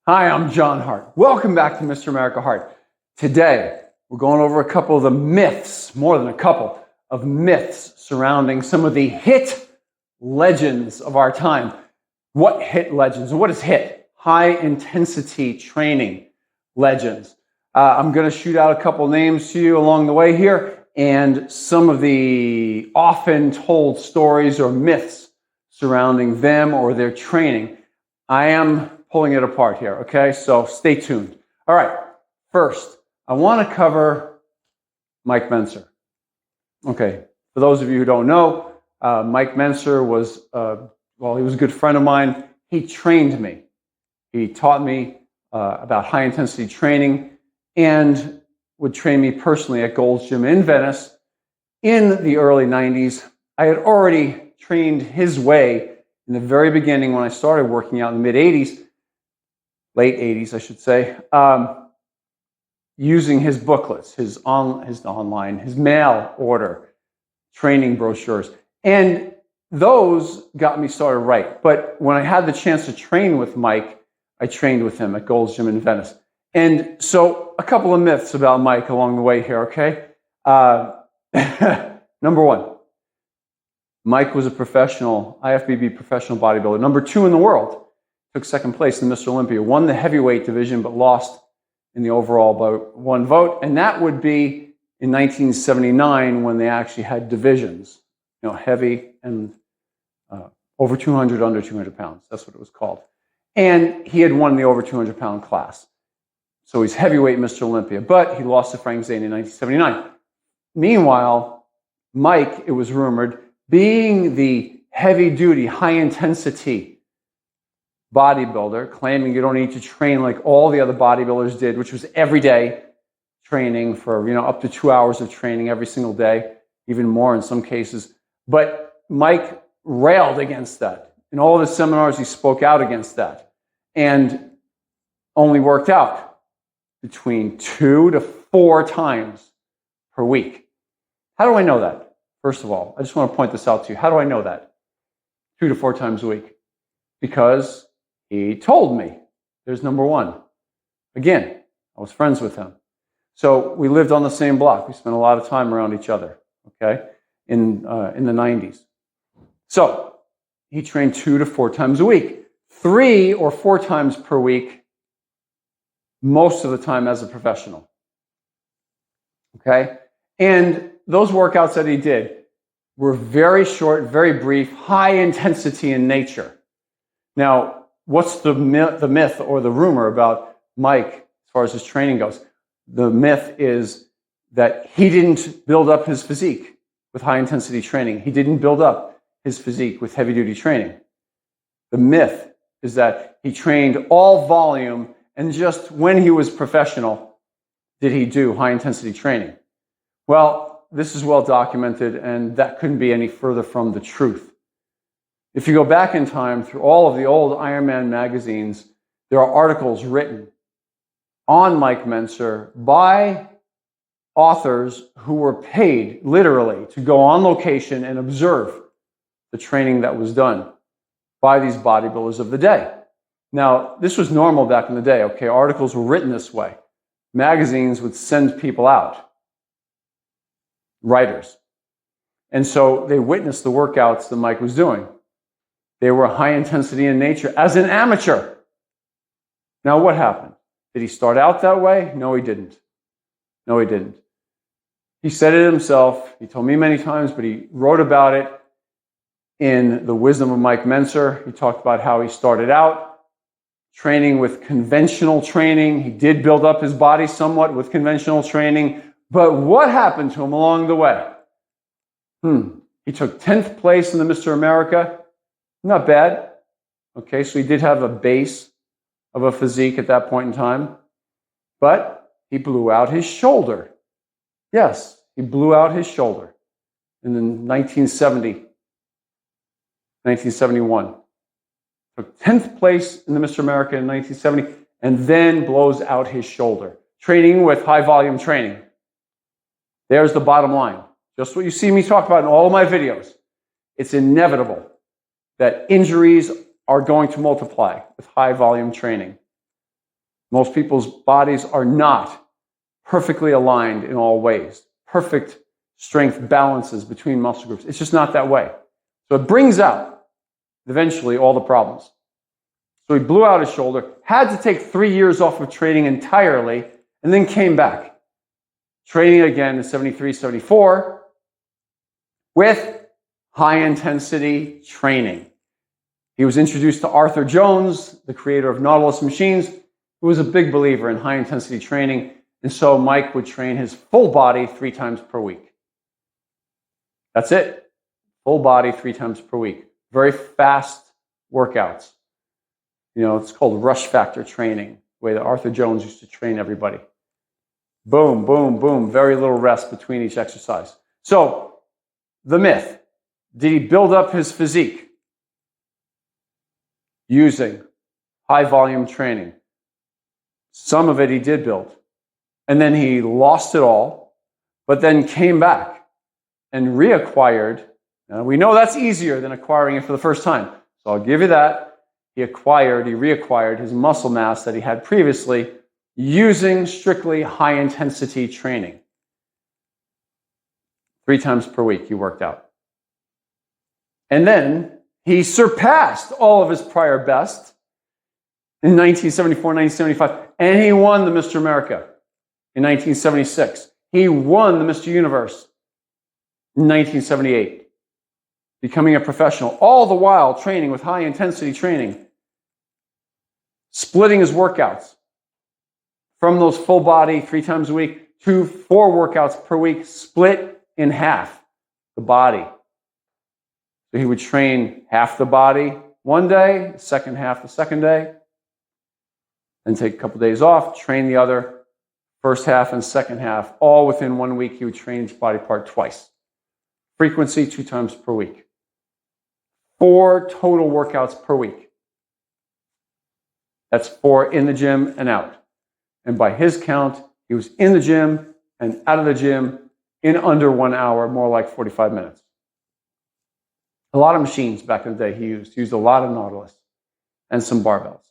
Hi, I'm John Hart. Welcome back to Mr. America Hart. Today, we're going over a couple of the myths, more than a couple of myths surrounding some of the HIT legends of our time. What HIT legends? What is HIT? High intensity training legends. I'm going to shoot out a couple names to you along the way here and some of the often told stories or myths surrounding them or their training. I am pulling it apart here, okay? So stay tuned. All right, first, I want to cover Mike Mentzer. Okay, for those of you who don't know, Mike Mentzer was, he was a good friend of mine. He trained me. He taught me about high-intensity training and would train me personally at Gold's Gym in Venice in the early 90s. I had already trained his way in the very beginning when I started working out in the mid-80s, late 80s, I should say, using his booklets, his mail order training brochures. And those got me started right. But when I had the chance to train with Mike, I trained with him at Gold's Gym in Venice. And so a couple of myths about Mike along the way here, okay? Number one, Mike was a professional, IFBB professional bodybuilder. Number 2 in the world. Took second place in Mr. Olympia, won the heavyweight division, but lost in the overall by 1 vote. And that would be in 1979 when they actually had divisions, heavy and over 200, under 200 pounds. That's what it was called. And he had won the over 200 pound class. So he's heavyweight Mr. Olympia, but he lost to Frank Zane in 1979. Meanwhile, Mike, it was rumored, being the heavy-duty, high-intensity bodybuilder, claiming you don't need to train like all the other bodybuilders did, which was every day training for, up to 2 hours of training every single day, even more in some cases. But Mike railed against that. In all of his seminars, he spoke out against that and only worked out between 2 to 4 times per week. How do I know that? First of all, I just want to point this out to you. How do I know that? 2 to 4 times a week. Because he told me. There's number one. Again, I was friends with him. So we lived on the same block. We spent a lot of time around each other, okay, in the 90s. So he trained 2 to 4 times a week. 3 or 4 times per week, most of the time as a professional. Okay? And those workouts that he did were very short, very brief, high intensity in nature. Now, what's the myth or the rumor about Mike as far as his training goes? The myth is that he didn't build up his physique with high-intensity training. He didn't build up his physique with heavy-duty training. The myth is that he trained all volume, and just when he was professional did he do high-intensity training. Well, this is well documented, and that couldn't be any further from the truth. If you go back in time through all of the old Ironman magazines, there are articles written on Mike Mentzer by authors who were paid literally to go on location and observe the training that was done by these bodybuilders of the day. Now, this was normal back in the day, okay? Articles were written this way. Magazines would send people out, writers. And so they witnessed the workouts that Mike was doing. They were high intensity in nature as an amateur. Now, what happened? Did he start out that way? No, he didn't. No, he didn't. He said it himself. He told me many times, but he wrote about it in The Wisdom of Mike Mentzer. He talked about how he started out training with conventional training. He did build up his body somewhat with conventional training. But what happened to him along the way? He took 10th place in the Mr. America. Not bad. Okay, so he did have a base of a physique at that point in time. But he blew out his shoulder. Yes, he blew out his shoulder in 1971. Took 10th place in the Mr. America in 1970, and then blows out his shoulder. Training with high volume training. There's the bottom line. Just what you see me talk about in all of my videos. It's inevitable that injuries are going to multiply with high volume training. Most people's bodies are not perfectly aligned in all ways. Perfect strength balances between muscle groups. It's just not that way. So it brings out, eventually, all the problems. So he blew out his shoulder, had to take 3 years off of training entirely, and then came back. Training again in 73, 74 with high-intensity training. He was introduced to Arthur Jones, the creator of Nautilus machines, who was a big believer in high-intensity training, and so Mike would train his full body 3 times per week. That's it. Full body 3 times per week. Very fast workouts. It's called rush factor training, the way that Arthur Jones used to train everybody. Boom, boom, boom. Very little rest between each exercise. So, the myth. Did he build up his physique using high volume training? Some of it he did build. And then he lost it all, but then came back and reacquired. Now, we know that's easier than acquiring it for the first time. So I'll give you that. He reacquired his muscle mass that he had previously using strictly high-intensity training. 3 times per week he worked out. And then he surpassed all of his prior bests in 1974, 1975, and he won the Mr. America in 1976. He won the Mr. Universe in 1978, becoming a professional, all the while training with high-intensity training. Splitting his workouts from those full body 3 times a week to 4 workouts per week, split in half the body. So he would train half the body one day, the second half the second day, then take a couple days off, train the other first half and second half. All within 1 week, he would train each body part twice. Frequency 2 times per week. 4 total workouts per week. That's 4 in the gym and out. And by his count, he was in the gym and out of the gym in under 1 hour, more like 45 minutes. A lot of machines back in the day he used. He used a lot of Nautilus and some barbells.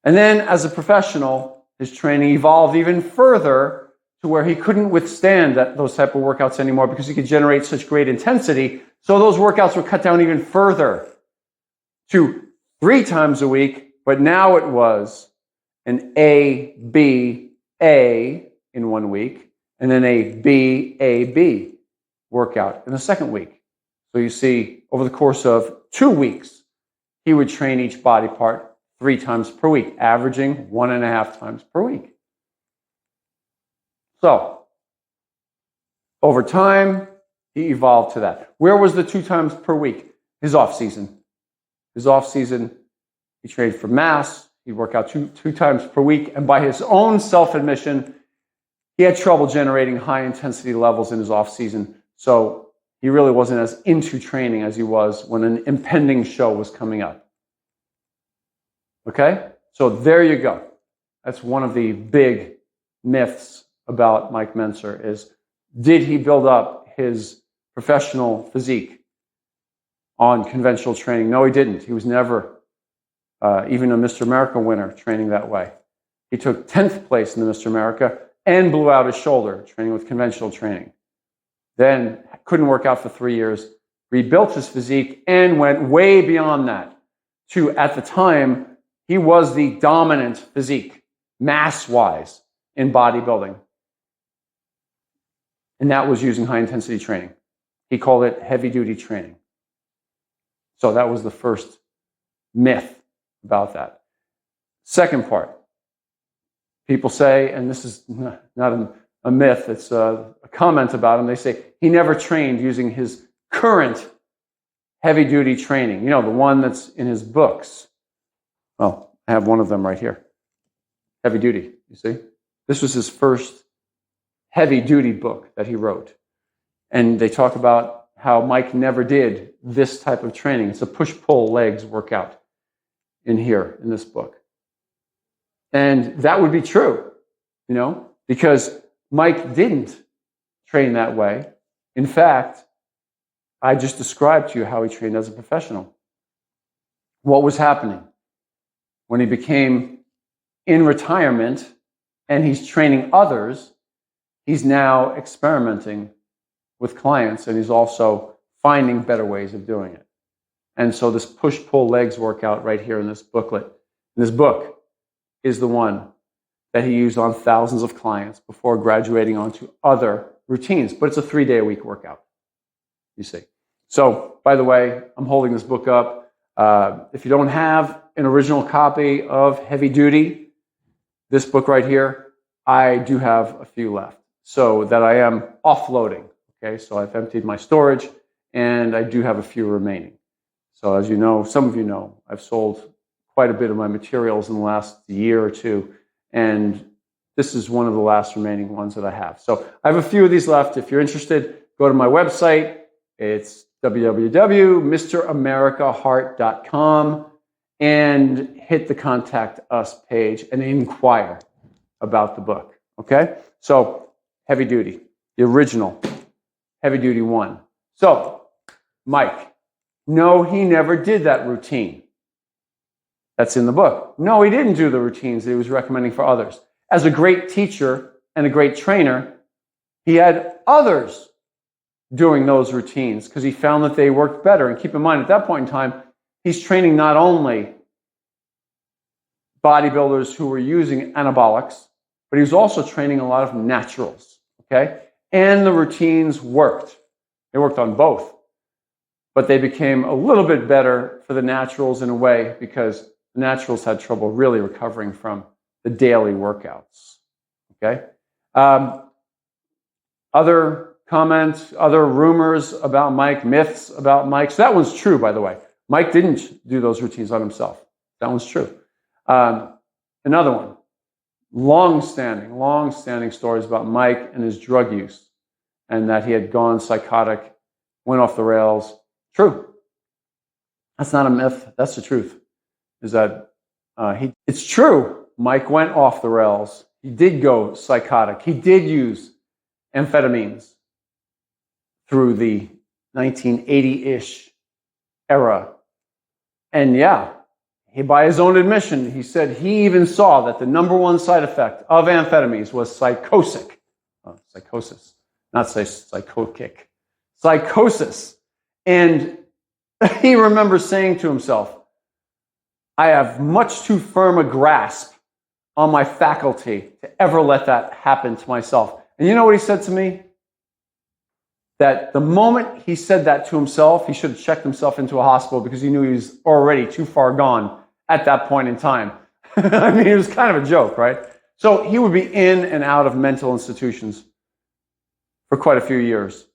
And then as a professional, his training evolved even further to where he couldn't withstand those type of workouts anymore because he could generate such great intensity. So those workouts were cut down even further to 3 times a week. But now it was an A, B, A in 1 week, and then a B, A, B workout in the second week. So you see, over the course of 2 weeks, he would train each body part 3 times per week, averaging 1.5 times per week. So, over time, he evolved to that. Where was the 2 times per week? His off season. His off season, he trained for mass. He'd work out two times per week. And by his own self-admission, he had trouble generating high-intensity levels in his off-season. So he really wasn't as into training as he was when an impending show was coming up. Okay? So there you go. That's one of the big myths about Mike Mentzer is, did he build up his professional physique on conventional training? No, he didn't. He was never even a Mr. America winner training that way. He took 10th place in the Mr. America and blew out his shoulder training with conventional training. Then couldn't work out for 3 years, rebuilt his physique, and went way beyond that to, at the time, he was the dominant physique, mass-wise, in bodybuilding. And that was using high-intensity training. He called it heavy-duty training. So that was the first myth about that. Second part. People say, and this is not a myth, it's a comment about him, they say he never trained using his current heavy-duty training. You know, the one that's in his books. Well, I have one of them right here. Heavy Duty, you see? This was his first heavy-duty book that he wrote. And they talk about how Mike never did this type of training. It's a push-pull legs workout in here, in this book. And that would be true, you know, because Mike didn't train that way. In fact, I just described to you how he trained as a professional. What was happening? When he became in retirement and he's training others, he's now experimenting with clients, and he's also finding better ways of doing it. And so this push-pull legs workout right here in this booklet, in this book, is the one that he used on thousands of clients before graduating onto other routines. But it's a 3-day-a-week workout, you see. So, by the way, I'm holding this book up. If you don't have an original copy of Heavy Duty, this book right here, I do have a few left, so that I am offloading. Okay, so I've emptied my storage, and I do have a few remaining. So as you know, some of you know, I've sold quite a bit of my materials in the last year or two, and this is one of the last remaining ones that I have. So I have a few of these left. If you're interested, go to my website. It's www.mramericahart.com and hit the Contact Us page and inquire about the book. Okay? So, Heavy Duty, the original Heavy Duty 1. So, Mike, no, he never did that routine. That's in the book. No, he didn't do the routines that he was recommending for others. As a great teacher and a great trainer, he had others doing those routines because he found that they worked better. And keep in mind, at that point in time, he's training not only bodybuilders who were using anabolics, but he was also training a lot of naturals, okay? And the routines worked. They worked on both. But they became a little bit better for the naturals in a way because the naturals had trouble really recovering from the daily workouts, okay? Other comments, other rumors about Mike, myths about Mike. So that one's true, by the way. Mike didn't do those routines on himself. That one's true. Another one, long-standing stories about Mike and his drug use and that he had gone psychotic, went off the rails. True. That's not a myth. That's the truth. Is that it's true. Mike went off the rails. He did go psychotic. He did use amphetamines through the 1980-ish era. And yeah, by his own admission, he said he even saw that the number one side effect of amphetamines was psychosis, not psychotic, psychosis. And he remembers saying to himself, I have much too firm a grasp on my faculty to ever let that happen to myself. And you know what he said to me? That the moment he said that to himself, he should have checked himself into a hospital because he knew he was already too far gone at that point in time. I mean, it was kind of a joke, right? So he would be in and out of mental institutions for quite a few years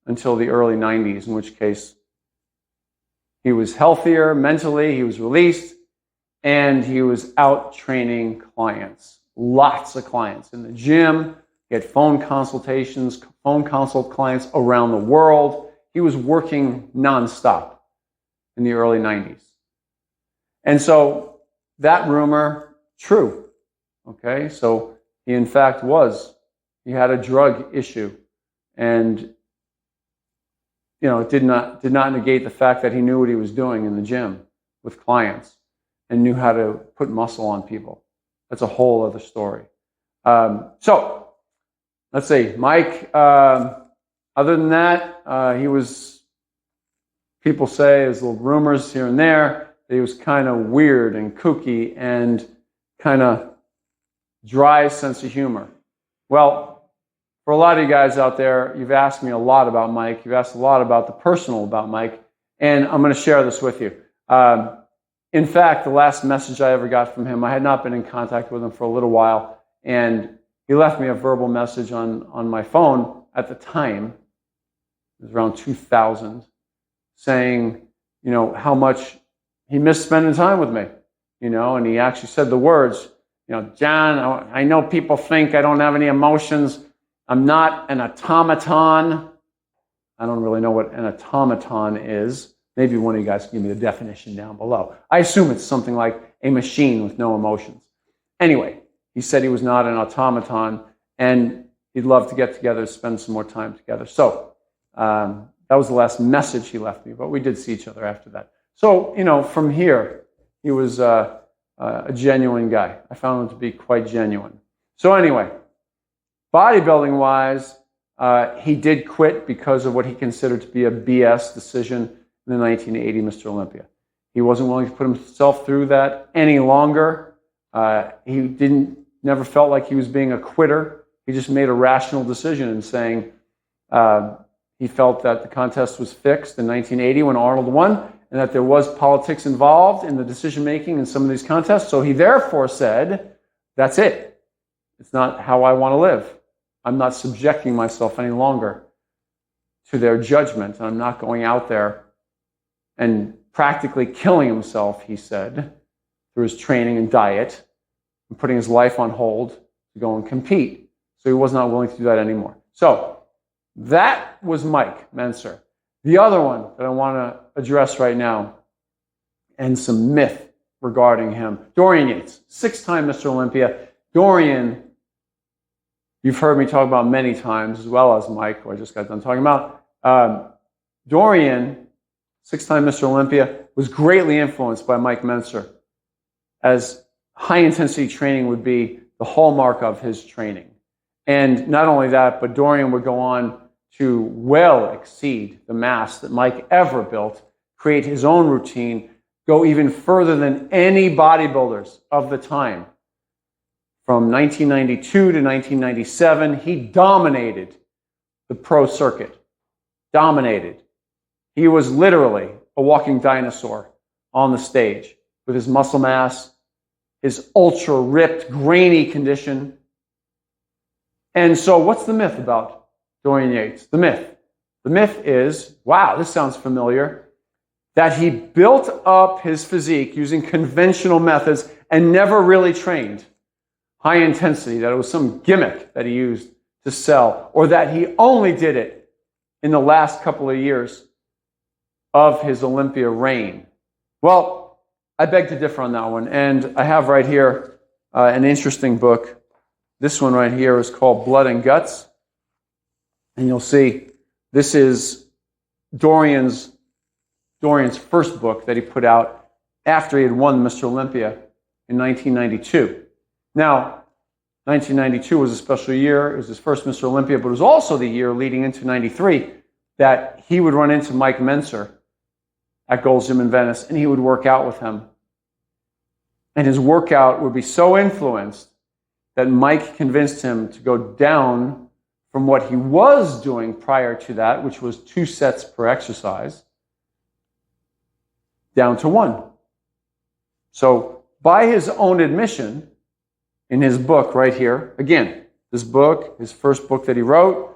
until the early 90s, in which case he was healthier mentally, he was released, and he was out training clients, lots of clients in the gym. He had phone consultations, phone consult clients around the world. He was working nonstop in the early 90s. And so that rumor, true. Okay, so he in fact he had a drug issue. And it did not negate the fact that he knew what he was doing in the gym with clients and knew how to put muscle on people. That's a whole other story. So let's see, Mike, other than that, people say, there's little rumors here and there, that he was kind of weird and kooky and kind of dry sense of humor. Well, for a lot of you guys out there, you've asked me a lot about Mike. You've asked a lot about the personal about Mike, and I'm going to share this with you. In fact, the last message I ever got from him, I had not been in contact with him for a little while, and he left me a verbal message on my phone at the time, it was around 2000, saying, how much he missed spending time with me, and he actually said the words, John, I know people think I don't have any emotions. I'm not an automaton. I don't really know what an automaton is. Maybe one of you guys can give me the definition down below. I assume it's something like a machine with no emotions. Anyway, he said he was not an automaton, and he'd love to get together, spend some more time together. So that was the last message he left me, but we did see each other after that. So, from here, he was a a genuine guy. I found him to be quite genuine. So anyway, bodybuilding-wise, he did quit because of what he considered to be a BS decision in the 1980 Mr. Olympia. He wasn't willing to put himself through that any longer. He never felt like he was being a quitter. He just made a rational decision in saying he felt that the contest was fixed in 1980 when Arnold won, and that there was politics involved in the decision-making in some of these contests. So he therefore said, that's it. It's not how I want to live. I'm not subjecting myself any longer to their judgment. And I'm not going out there and practically killing himself, he said, through his training and diet, and putting his life on hold to go and compete. So he was not willing to do that anymore. So that was Mike Mentzer. The other one that I want to address right now, and some myth regarding him, Dorian Yates, 6-time Mr. Olympia. Dorian, you've heard me talk about many times, as well as Mike, who I just got done talking about. Dorian, 6-time Mr. Olympia, was greatly influenced by Mike Mentzer, as high-intensity training would be the hallmark of his training. And not only that, but Dorian would go on to well exceed the mass that Mike ever built, create his own routine, go even further than any bodybuilders of the time. From 1992 to 1997, he dominated the pro circuit. Dominated. He was literally a walking dinosaur on the stage with his muscle mass, his ultra-ripped, grainy condition. And so what's the myth about Dorian Yates? The myth is, wow, this sounds familiar, that he built up his physique using conventional methods and never really trained high intensity, that it was some gimmick that he used to sell, or that he only did it in the last couple of years of his Olympia reign. Well, I beg to differ on that one, and I have right here an interesting book. This one right here is called Blood and Guts. And you'll see this is Dorian's first book that he put out after he had won Mr. Olympia in 1992. Now, 1992 was a special year. It was his first Mr. Olympia, but it was also the year leading into 93 that he would run into Mike Mentzer at Gold's Gym in Venice, and he would work out with him. And his workout would be so influenced that Mike convinced him to go down from what he was doing prior to that, which was 2 sets per exercise, down to 1. So by his own admission, in his book right here, again, this book, his first book that he wrote,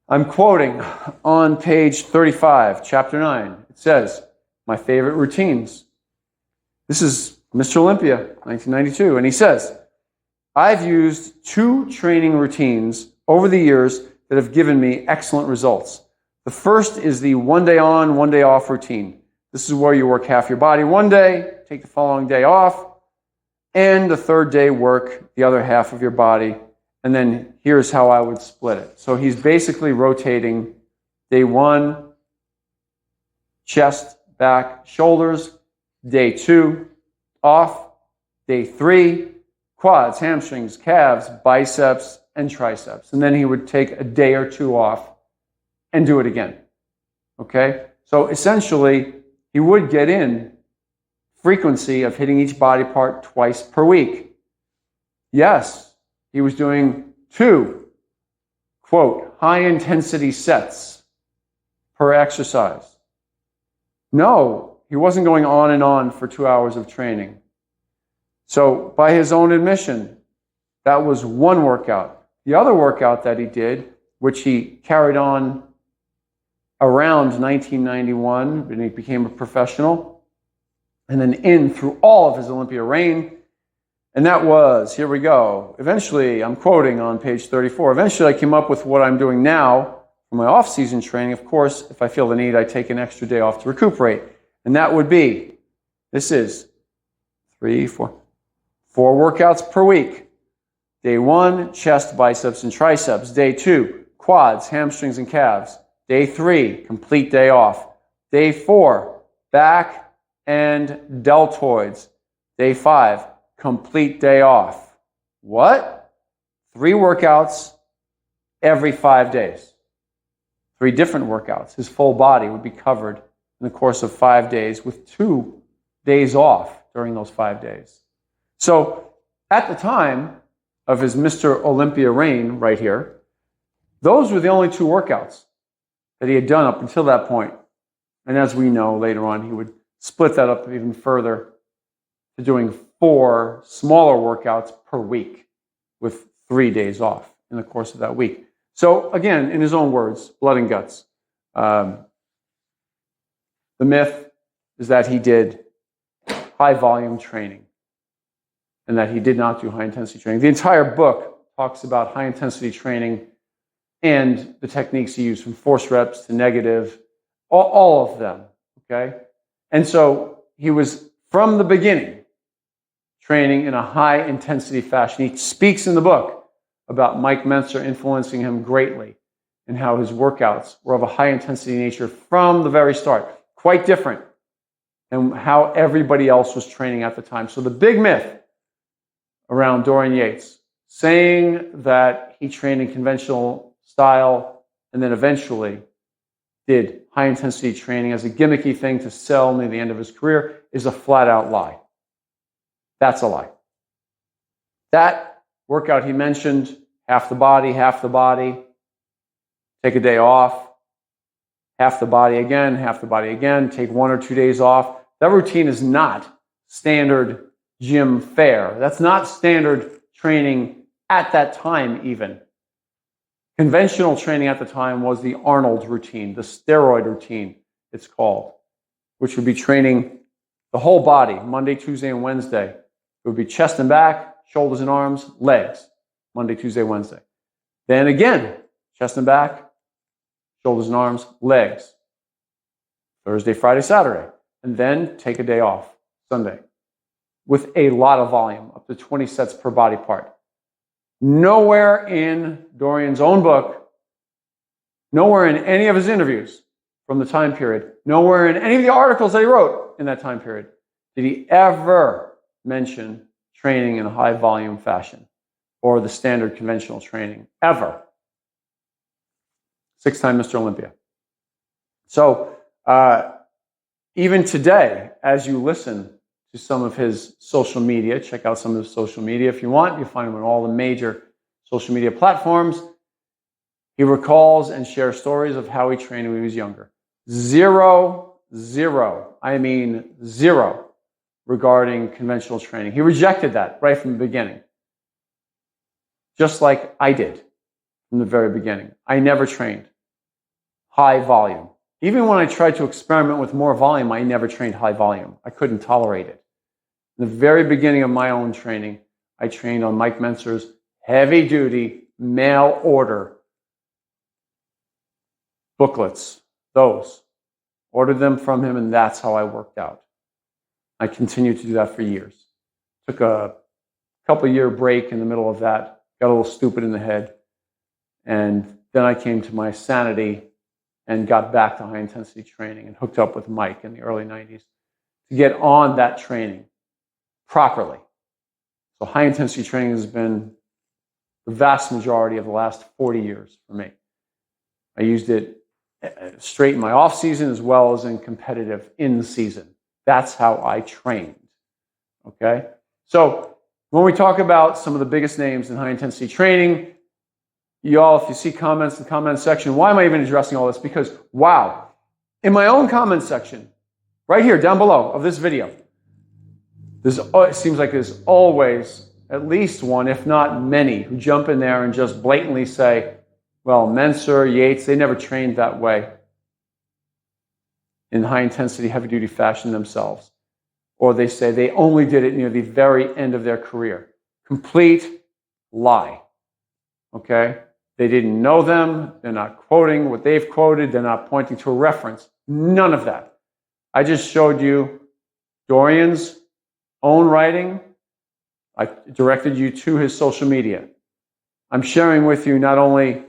I'm quoting on page 35, chapter 9. It says, my favorite routines. This is Mr. Olympia, 1992, and he says, I've used 2 training routines over the years that have given me excellent results. The first is the 1 day on, 1 day off routine. This is where you work half your body one day, take the following day off, and the third day work the other half of your body. And then here's how I would split it. So he's basically rotating day 1, chest, back, shoulders. Day 2, off. Day 3, quads, hamstrings, calves, biceps, and triceps. And then he would take a day or 2 off and do it again. Okay? So essentially, he would get in frequency of hitting each body part twice per week. Yes, he was doing 2, quote, high-intensity sets per exercise. No, he wasn't going on and on for 2 hours of training. So by his own admission, that was one workout. The other workout that he did, which he carried on around 1991 when he became a professional, and then in through all of his Olympia reign, and that was, here we go, eventually, I'm quoting on page 34, eventually I came up with what I'm doing now for my off-season training. Of course, if I feel the need, I take an extra day off to recuperate. And that would be, this is 4 workouts per week. Day 1, chest, biceps, and triceps. Day 2, quads, hamstrings, and calves. Day 3, complete day off. Day 4, back and deltoids. Day 5, complete day off. What? 3 workouts every 5 days. 3 different workouts. His full body would be covered in the course of 5 days with 2 days off during those 5 days. So at the time of his Mr. Olympia reign right here, those were the only 2 workouts that he had done up until that point. And as we know later on, he would split that up even further to doing 4 smaller workouts per week with 3 days off in the course of that week. So again, in his own words, blood and guts. The myth is that he did high volume training and that he did not do high intensity training. The entire book talks about high intensity training and the techniques he used, from force reps to negative, all of them, okay? And so he was, from the beginning, training in a high intensity fashion. He speaks in the book about Mike Mentzer influencing him greatly and how his workouts were of a high intensity nature from the very start. Quite different than how everybody else was training at the time. So the big myth around Dorian Yates, saying that he trained in conventional style and then eventually did high intensity training as a gimmicky thing to sell near the end of his career, is a flat out lie. That's a lie. That workout he mentioned, half the body, take a day off, half the body again, take 1 or 2 days off. That routine is not standard gym fare. That's not standard training at that time even. Conventional training at the time was the Arnold routine, the steroid routine, it's called, which would be training the whole body, Monday, Tuesday, and Wednesday. It would be chest and back, shoulders and arms, legs, Monday, Tuesday, Wednesday. Then again, chest and back, shoulders and arms, legs, Thursday, Friday, Saturday. And then take a day off, Sunday, with a lot of volume, up to 20 sets per body part. Nowhere in Dorian's own book, nowhere in any of his interviews from the time period, nowhere in any of the articles that he wrote in that time period, did he ever mention training in a high volume fashion or the standard conventional training, ever. 6-time Mr. Olympia. So even today, as you listen to some of his social media, check out some of his social media if you want. You'll find him on all the major social media platforms. He recalls and shares stories of how he trained when he was younger. Zero, I mean zero, regarding conventional training. He rejected that right from the beginning. Just like I did from the very beginning. I never trained high volume. Even when I tried to experiment with more volume, I never trained high volume. I couldn't tolerate it. In the very beginning of my own training, I trained on Mike Mentzer's heavy-duty mail order booklets. Those. Ordered them from him, and that's how I worked out. I continued to do that for years. Took a couple-year break in the middle of that. Got a little stupid in the head. And then I came to my sanity and got back to high-intensity training and hooked up with Mike in the early 90s to get on that training properly. So high-intensity training has been the vast majority of the last 40 years for me. I used it straight in my off-season as well as in competitive in-season. That's how I trained, okay? So when we talk about some of the biggest names in high-intensity training, y'all, if you see comments in the comment section, why am I even addressing all this? Because, wow, in my own comment section, right here, down below of this video, it seems like there's always at least one, if not many, who jump in there and just blatantly say, well, Mentzer, Yates, they never trained that way in high-intensity, heavy-duty fashion themselves. Or they say they only did it near the very end of their career. Complete lie, okay? They didn't know them. They're not quoting what they've quoted. They're not pointing to a reference. None of that. I just showed you Dorian's own writing. I directed you to his social media. I'm sharing with you not only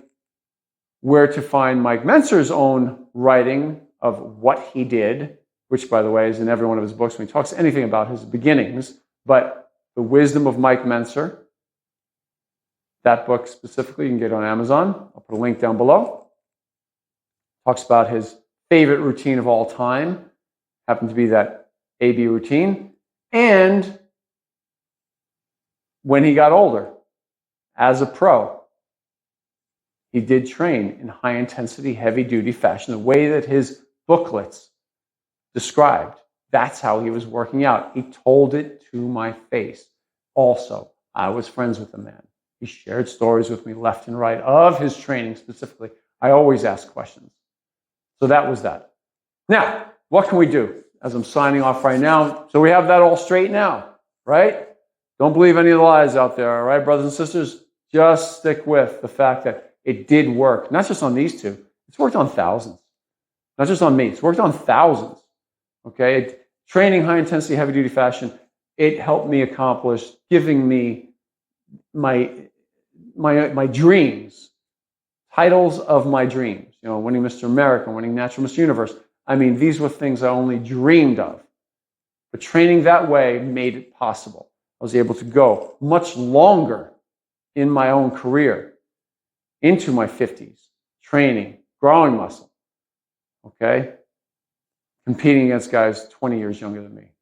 where to find Mike Mentzer's own writing of what he did, which, by the way, is in every one of his books when he talks anything about his beginnings, But The Wisdom of Mike Mentzer, that book specifically, you can get on Amazon. I'll put a link down below. Talks about his favorite routine of all time. Happened to be that AB routine. And when he got older, as a pro, he did train in high-intensity, heavy-duty fashion, the way that his booklets described. That's how he was working out. He told it to my face. Also, I was friends with the man. He shared stories with me left and right of his training specifically. I always ask questions. So that was that. Now, what can we do as I'm signing off right now? So we have that all straight now, right? Don't believe any of the lies out there, all right, brothers and sisters? Just stick with the fact that it did work, not just on these two. It's worked on thousands. Not just on me. It's worked on thousands. Okay? Training high-intensity, heavy-duty fashion, it helped me accomplish giving me my dreams, titles of my dreams. You know, winning Mr. America, winning Natural Mr. Universe. I mean, these were things I only dreamed of. But training that way made it possible. I was able to go much longer in my own career, into my 50s, training, growing muscle, okay? Competing against guys 20 years younger than me,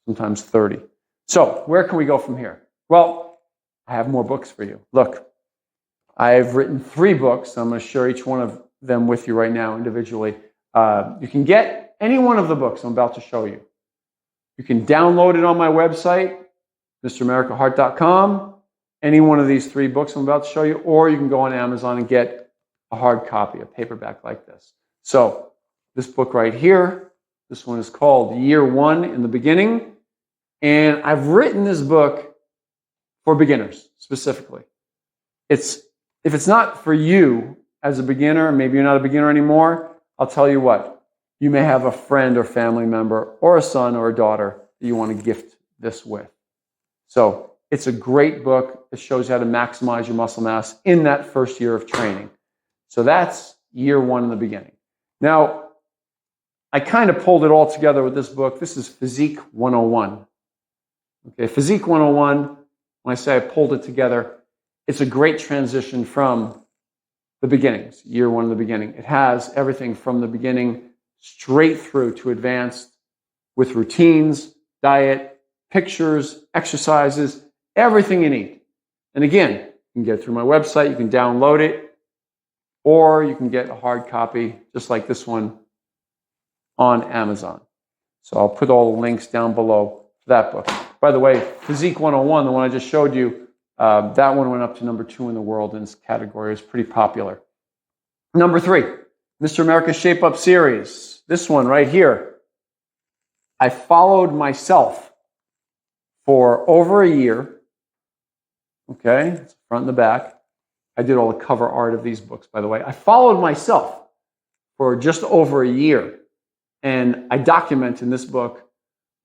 sometimes 30. So where can we go from here? Well, I have more books for you. Look, I've written 3 books. I'm going to share each one of them with you right now individually. You can get any one of the books I'm about to show you. You can download it on my website, MrAmericaHeart.com, any one of these 3 books I'm about to show you, or you can go on Amazon and get a hard copy, a paperback like this. So this book right here, this one is called Year One in the Beginning, and I've written this book for beginners specifically. If it's not for you as a beginner, maybe you're not a beginner anymore, I'll tell you what, you may have a friend or family member or a son or a daughter that you want to gift this with. So it's a great book that shows you how to maximize your muscle mass in that first year of training. So that's Year One in the Beginning. Now, I kind of pulled it all together with this book. This is Physique 101. Okay, Physique 101, when I say I pulled it together, it's a great transition from the beginnings, Year One in the Beginning. It has everything from the beginning straight through to advanced with routines, diet, pictures, exercises, everything you need. And again, you can get it through my website, you can download it, or you can get a hard copy, just like this one, on Amazon. So I'll put all the links down below for that book. By the way, Physique 101, the one I just showed you, that one went up to number 2 in the world in this category. It's pretty popular. Number 3, Mr. America Shape Up Series. This one right here. I followed myself for over a year. Okay, it's front and the back. I did all the cover art of these books, by the way. I followed myself for just over a year. And I document in this book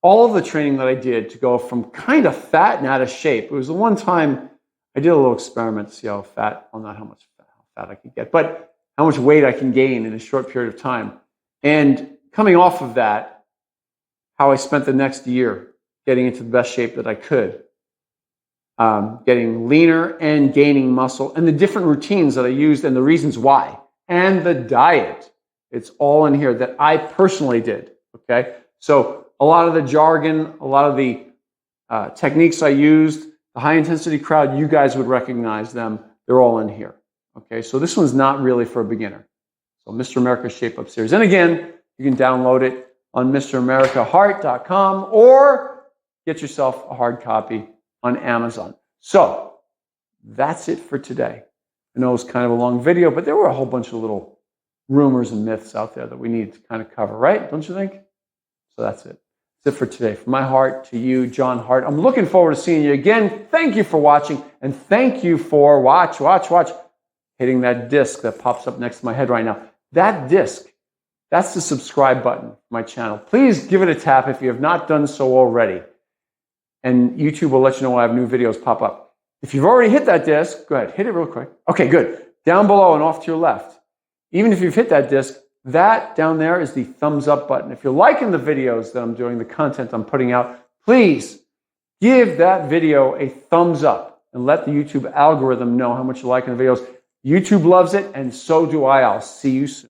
all of the training that I did to go from kind of fat and out of shape. It was the one time I did a little experiment to see how fat, well, not how much fat I could get, but how much weight I can gain in a short period of time. And coming off of that, how I spent the next year getting into the best shape that I could, getting leaner and gaining muscle, and the different routines that I used and the reasons why, and the diet. It's all in here that I personally did, okay? So a lot of the jargon, a lot of the techniques I used, the high-intensity crowd, you guys would recognize them. They're all in here, okay? So this one's not really for a beginner. So Mr. America Shape Up Series. And again, you can download it on MrAmericaHeart.com or get yourself a hard copy on Amazon. So that's it for today. I know it was kind of a long video, but there were a whole bunch of little rumors and myths out there that we need to kind of cover, right? Don't you think? So that's it. That's it for today. From my heart to you, John Hart. I'm looking forward to seeing you again. Thank you for watching, and thank you for watch, hitting that disc that pops up next to my head right now. That disc, that's the subscribe button for my channel. Please give it a tap if you have not done so already. And YouTube will let you know when I have new videos pop up. If you've already hit that disc, go ahead, hit it real quick. Okay, good. Down below and off to your left. Even if you've hit that disc, that down there is the thumbs up button. If you're liking the videos that I'm doing, the content I'm putting out, please Give that video a thumbs up and let the YouTube algorithm know how much you're liking the videos. YouTube loves it, and so do I. I'll see you soon.